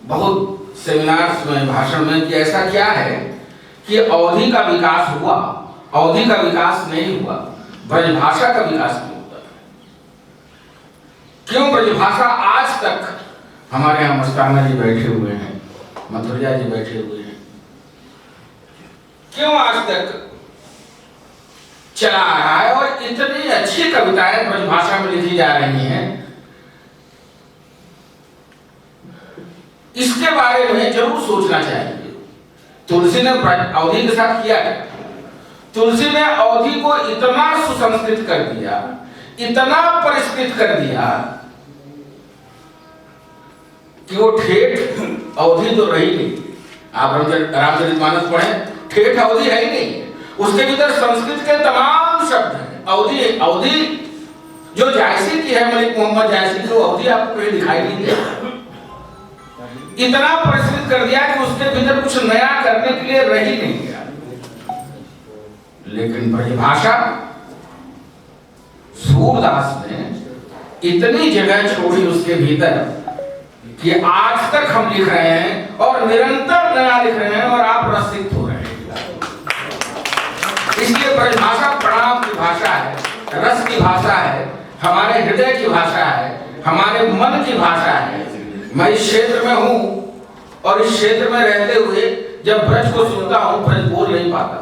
बहुत सेमिनार्स में, भाषण में कि ऐसा क्या है कि अवधि का विकास हुआ, अवधि का विकास नहीं हुआ, ब्रजभाषा का विकास नहीं होता। क्यों ब्रजभाषा आज तक, हमारे यहाँ मस्ताना जी बैठे हुए हैं, मथुरिया जी बैठे हुए हैं, क्यों आज तक चला आ रहा है और इतनी अच्छी कविताएं ब्रजभाषा में लिखी जा रही हैं? इसके बारे में जरूर सोचना चाहिए। तुलसी ने अवधि के साथ किया क्या? तुलसी ने अवधि को इतना सुसंस्कृत कर दिया, इतना परिष्कृत कर दिया कि वो ठेठ अवधि तो रही नहीं। आप रामचरितमानस पढ़े, ठेठ अवधि है ही नहीं, उसके भीतर संस्कृत के तमाम शब्द हैं। अवधि, अवधि जो जायसी की है, मलिक मोहम्मद जायसी की, वो अवधि आपको कहीं दिखाई नहीं दे। इतना परिष्कृत कर दिया कि उसके भीतर कुछ नया करने के लिए रह ही नहीं गया। लेकिन ब्रजभाषा, सूरदास ने इतनी जगह छोड़ी उसके भीतर कि आज तक हम लिख रहे हैं और निरंतर नया लिख रहे हैं और आप रसिक हो रहे हैं। इसलिए ब्रजभाषा प्राण की भाषा है, रस की भाषा है, हमारे हृदय की भाषा है, हमारे मन की भाषा है। मैं इस क्षेत्र में हूं और इस क्षेत्र में रहते हुए जब ब्रज को सुनता हूं, ब्रज बोल नहीं पाता,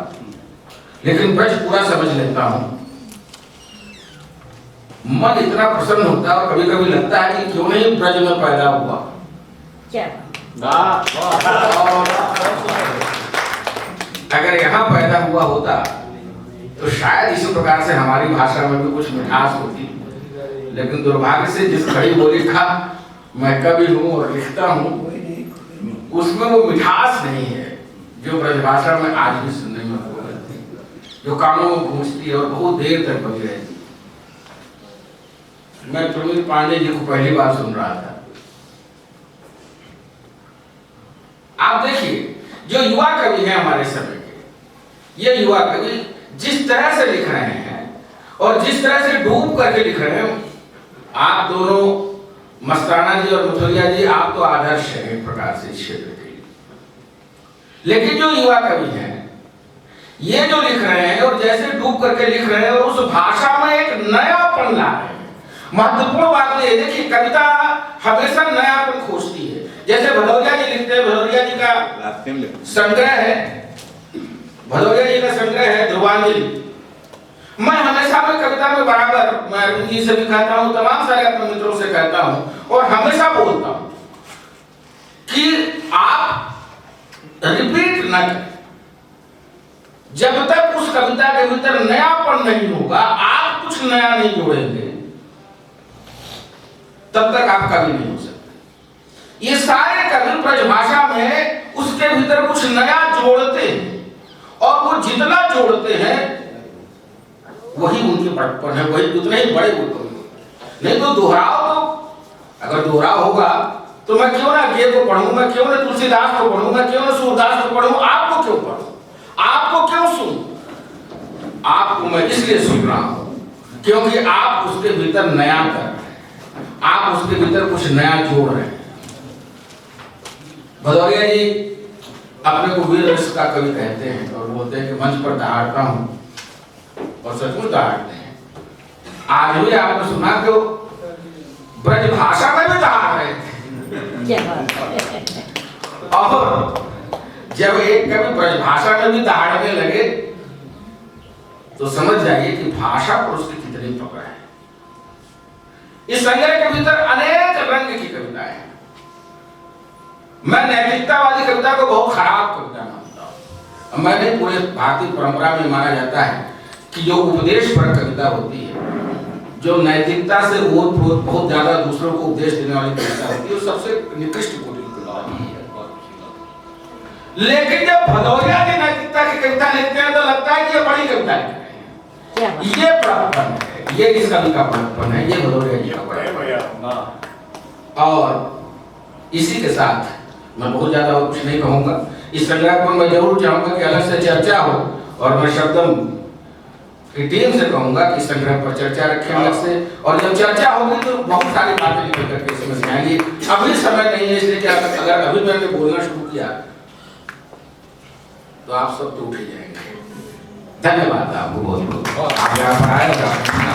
लेकिन ब्रज पूरा समझ लेता हूं। मन इतना प्रसन्न होता है और कभी कभी लगता है कि क्यों नहीं ब्रज में पैदा हुआ। अगर यहाँ पैदा हुआ होता तो शायद इसी प्रकार से हमारी भाषा में भी कुछ मिठास होती। लेकिन दुर्भाग्य से जिस खड़ी बोली का मैं कवि हूँ और लिखता हूँ, उसमें वो मिठास नहीं है जो ब्रजभाषा में आज भी सुनने में हो रही, जो कानों में गूंजती है और बहुत देर तक बनी रहती। मैं प्रवीण पांडे जी को पहली बार सुन रहा था। आप देखिए, जो युवा कवि हैं हमारे समय के, ये युवा कवि जिस तरह से लिख रहे हैं और जिस तरह से डूब करके लिख रहे हैं, आप दोनों मस्ताना जी और मथुरिया जी, आप तो आदर्श हैं एक प्रकार से इस क्षेत्र के लिए। लेकिन जो युवा कवि हैं, ये जो लिख रहे हैं और जैसे डूब करके लिख रहे हैं, उस भाषा में एक नयापन ला रहे हैं। महत्वपूर्ण बात ये है, देखिए कविता हमेशा नयापन खोजती है। जैसे भदौरिया जी लिखते हैं, भदौरिया जी का संग्रह है, भदौरिया जी का संग्रह है ध्रुवांजलि। मैं हमेशा में कविता में बराबर, मैं अरुण जी से भी कहता हूँ, तमाम सारे अपने मित्रों से कहता हूँ और हमेशा बोलता हूँ कि आप रिपीट न करें। जब तक उस कविता के भीतर नयापन नहीं होगा, आप कुछ नया नहीं जोड़ेंगे, तब तक आप कवि नहीं हो सकते। ये सारे कवि ब्रजभाषा में उसके भीतर कुछ नया जोड़ते हैं और वो जितना जोड़ते हैं वही उनके बड़प्पन है, वही उतने ही बड़े होते। नहीं तो दोहराव, तो अगर दोहराव होगा तो मैं क्यों ना गे को पढ़ूं, मैं क्यों ना तुलसीदास को पढ़ूं, मैं क्यों ना सूरदास को पढ़ूं, आपको क्यों पढ़ूं, आपको क्यों सुनूं? आपको मैं इसलिए सुन रहा हूं क्योंकि आप उसके भीतर नया कर रहे हैं, आप उसके भीतर कुछ नया जोड़ रहे हैं। भदौरिया जी अपने को वीर रस का कवि कहते हैं और बोलते हैं कि मंच पर दहाड़ता हूं, और सचमुच दहाड़ते हैं। आज भी आपने सुना कि ब्रज भाषा में भी दहाड़ रहे थे। और जब एक कवि ब्रज भाषा में भी दहाड़ने लगे तो समझ जाइए कि भाषा पर उसकी कितनी पकड़ है। इस संग्रह के भीतर अनेक रंग की कविताएं हैं। मैं नैतिकतावादी कविता को बहुत खराब कविता मानता हूं। मैंने पूरे भारतीय परंपरा में माना जाता है कि जो उपदेश पर कविता होती है, जो नैतिकता से ओतप्रोत बहुत ज्यादा दूसरों को उपदेश देने वाली कविता होती है, वो सबसे निकृष्ट कोटि की कविता है। लेकिन जब भदौरिया जी नैतिकता की कविता लिखते हैं तो लगता है कि ये बड़ी कविता लिख रहे हैं। ये बड़प्पन है, ये इस कवि का बड़प्पन है, ये भदौरिया जी का बड़प्पन है। और इसी के साथ मैं बहुत ज्यादा कुछ नहीं कहूंगा। इस संग्रह पर मैं जरूर चाहूंगा कि अलग से चर्चा हो और मैं शब्दम कि टीम से कहूंगा कि संग्रह पर चर्चा रखें अलग से, और जब चर्चा होगी तो बहुत सारी बातें निकल करके समझ में आएंगी। अभी समय नहीं है, इसलिए क्या अगर अभी मैंने बोलना शुरू किया तो आप सब तो उठ ही जाएंगे। धन्यवाद आपको बहुत बहुत, आप यहाँ पर आए।